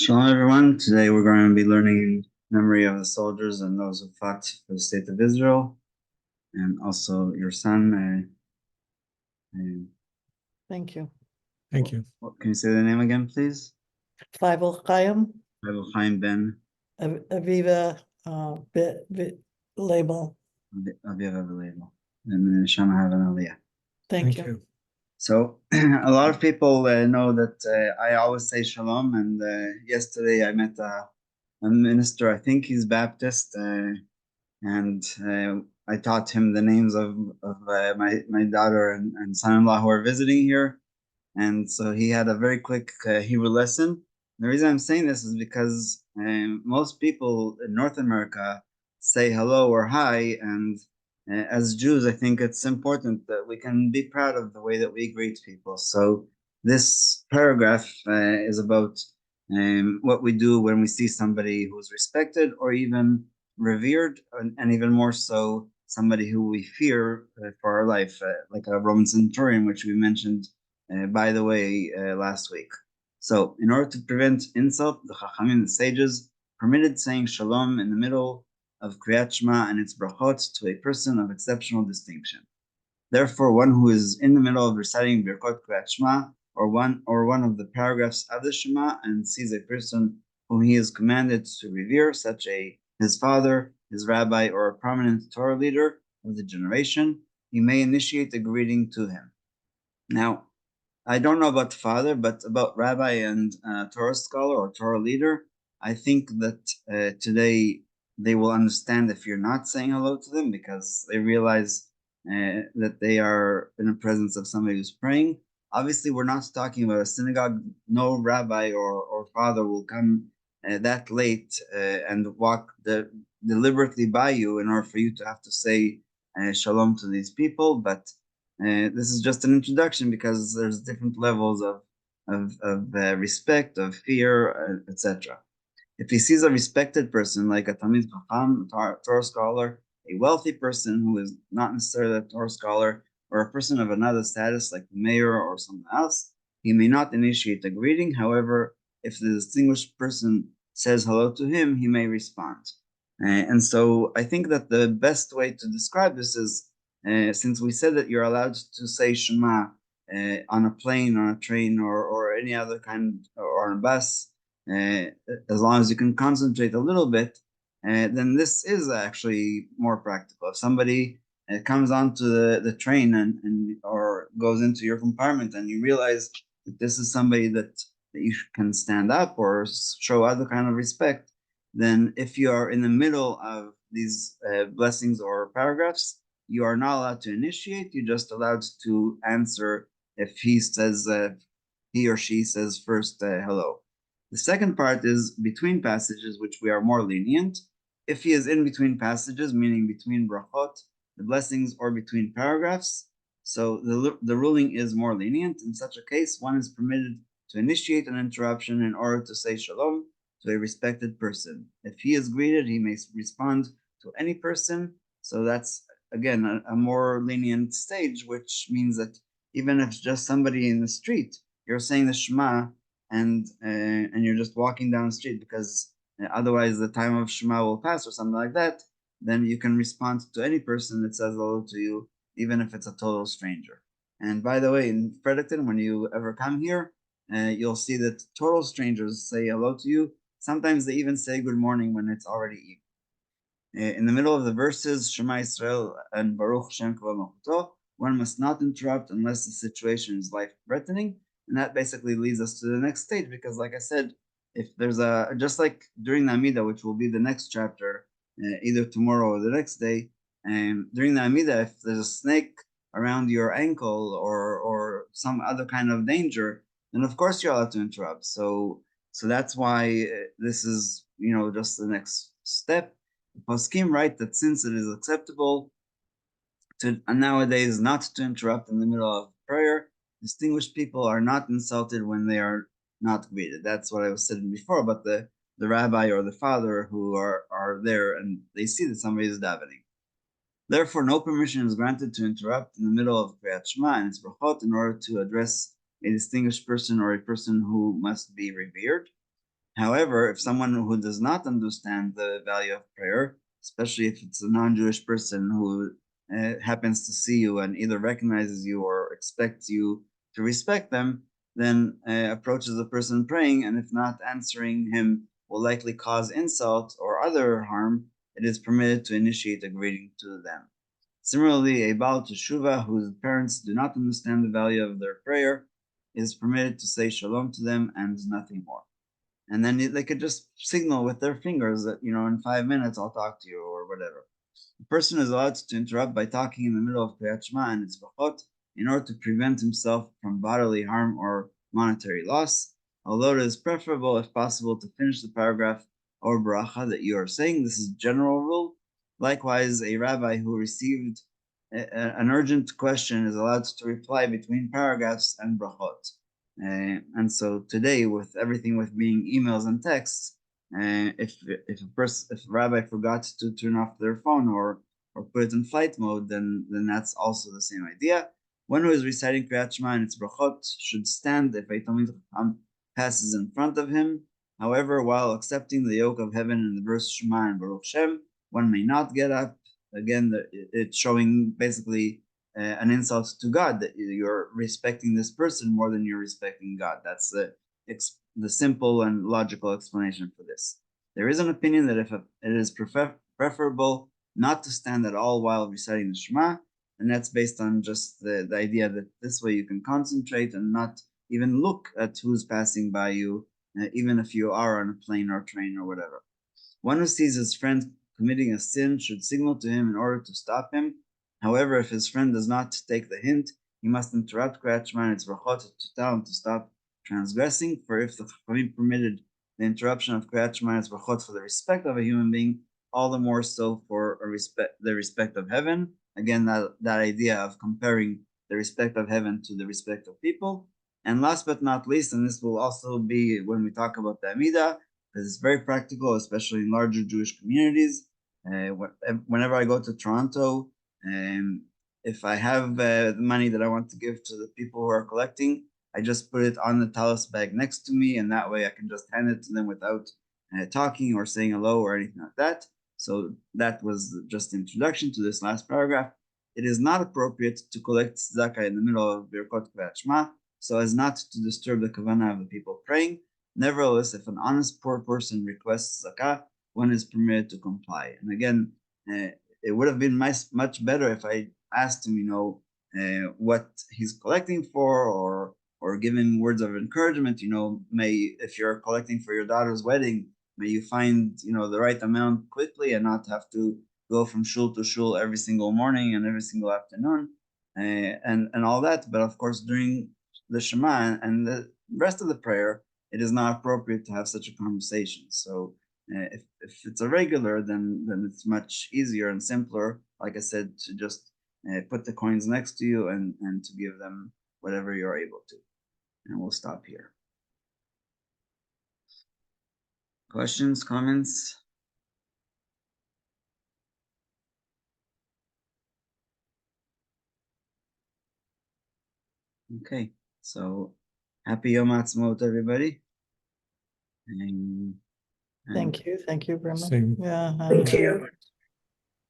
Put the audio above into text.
Shalom, everyone. Today we're going to be learning in memory of the soldiers and those who fought for the state of Israel, and also your son. Thank you. Thank you. Can you say the name again, please? Faivel Chaim, Chaim Ben Aviva label. Aviv Avilevo, and Shema have an Aliyah. Thank you. So a lot of people know that I always say shalom, and yesterday I met a minister. I think he's Baptist, and I taught him the names of my daughter and son-in-law who are visiting here, and so he had a very quick Hebrew lesson. The reason I'm saying this is because most people in North America say hello or hi, and as Jews, I think it's important that we can be proud of the way that we greet people. So this paragraph is about what we do when we see somebody who's respected or even revered, and even more so, somebody who we fear for our life, like a Roman centurion, which we mentioned, by the way, last week. So, in order to prevent insult, the Chachamim, the sages, permitted saying shalom in the middle of Kriyat Shema and its brachot to a person of exceptional distinction. Therefore, one who is in the middle of reciting Birkot Kriyat Shema, or one of the paragraphs of the Shema, and sees a person whom he is commanded to revere, such as his father, his rabbi, or a prominent Torah leader of the generation, he may initiate a greeting to him. Now, I don't know about father, but about rabbi and Torah scholar or Torah leader, I think that today they will understand if you're not saying hello to them, because they realize that they are in the presence of somebody who's praying. Obviously, we're not talking about a synagogue. No rabbi or father will come that late and walk deliberately by you in order for you to have to say shalom to these people. But this is just an introduction, because there's different levels of respect, of fear, etc. If he sees a respected person like a Talmid Chacham, a Torah scholar, a wealthy person who is not necessarily a Torah scholar, or a person of another status like the mayor or someone else, he may not initiate a greeting. However, if the distinguished person says hello to him, he may respond. And so I think that the best way to describe this is, since we said that you're allowed to say Shema on a plane, on a train, or any other kind, or on a bus, as long as you can concentrate a little bit, then this is actually more practical. If somebody comes onto the train and or goes into your compartment, and you realize that this is somebody that you can stand up or show other kind of respect, then if you are in the middle of these blessings or paragraphs, you are not allowed to initiate. You're just allowed to answer if he says, he or she says first hello. The second part is between passages, which we are more lenient. If he is in between passages, meaning between brachot, the blessings, or between paragraphs, so the ruling is more lenient. In such a case, one is permitted to initiate an interruption in order to say shalom to a respected person. If he is greeted, he may respond to any person. So that's, again, a more lenient stage, which means that even if it's just somebody in the street, you're saying the Shema, and you're just walking down the street, because otherwise the time of Shema will pass or something like that, then you can respond to any person that says hello to you, even if it's a total stranger. And by the way, in Fredericton, when you ever come here, you'll see that total strangers say hello to you. Sometimes they even say good morning when it's already evening. In the middle of the verses, Shema Yisrael and Baruch Shem Kavod Malchuto, one must not interrupt unless the situation is life-threatening. And that basically leads us to the next stage, because like I said, if there's just like during the Amidah, which will be the next chapter, either tomorrow or the next day, during the Amidah, if there's a snake around your ankle or some other kind of danger, then of course you're allowed to interrupt. So that's why this is, just the next step. Poskim write that since it is acceptable to nowadays not to interrupt in the middle of prayer, distinguished people are not insulted when they are not greeted. That's what I was saying before about the rabbi or the father who are there and they see that somebody is davening. Therefore, no permission is granted to interrupt in the middle of Kriyat Shema and its brachot in order to address a distinguished person or a person who must be revered. However, if someone who does not understand the value of prayer, especially if it's a non-Jewish person who happens to see you and either recognizes you or expects you to respect them, then approaches the person praying, and if not, answering him will likely cause insult or other harm, it is permitted to initiate a greeting to them. Similarly, a Baal Teshuvah whose parents do not understand the value of their prayer is permitted to say shalom to them and nothing more. And then they could just signal with their fingers that, in 5 minutes I'll talk to you or whatever. The person is allowed to interrupt by talking in the middle of Kriyat Shema and its brachot in order to prevent himself from bodily harm or monetary loss, although it is preferable, if possible, to finish the paragraph or bracha that you are saying. This is a general rule. Likewise, a rabbi who received an urgent question is allowed to reply between paragraphs and brachot. And so today, with everything with being emails and texts, if a rabbi forgot to turn off their phone or put it in flight mode, then that's also the same idea. One who is reciting Kriyat Shema and its brachot should stand if a Talmid Chacham passes in front of him. However, while accepting the yoke of heaven in the verse Shema and Baruch Shem, one may not get up. Again, it's showing basically an insult to God, that you're respecting this person more than you're respecting God. That's the simple and logical explanation for this. There is an opinion that if it is preferable not to stand at all while reciting the Shema, and that's based on just the idea that this way you can concentrate and not even look at who's passing by you, even if you are on a plane or train or whatever. One who sees his friend committing a sin should signal to him in order to stop him. However, if his friend does not take the hint, he must interrupt Kriyat Shema and its brachot to tell him to stop transgressing. For if the Chachamim permitted the interruption of Kriyat Shema and its brachot for the respect of a human being, all the more so for the respect of heaven. Again, that idea of comparing the respect of heaven to the respect of people. And last but not least, and this will also be when we talk about the Amidah, because it's very practical, especially in larger Jewish communities. Whenever I go to Toronto, if I have the money that I want to give to the people who are collecting, I just put it on the talus bag next to me, and that way I can just hand it to them without talking or saying hello or anything like that. So that was just the introduction to this last paragraph. It is not appropriate to collect tzedakah in the middle of Birkot Kriyat Shema, so as not to disturb the kavanah of the people praying. Nevertheless, if an honest poor person requests zakah, one is permitted to comply. And again, it would have been much better if I asked him, what he's collecting for, or give him words of encouragement. If you're collecting for your daughter's wedding, may you find the right amount quickly and not have to go from shul to shul every single morning and every single afternoon, and all that. But of course, during the Shema and the rest of the prayer, it is not appropriate to have such a conversation. So if it's a regular, then it's much easier and simpler, like I said, to just put the coins next to you and to give them whatever you're able to. And we'll stop here. Questions, comments? Okay, so happy Yom Ha'atzmaut, everybody. Thank you very much. Same. Yeah, Thank you.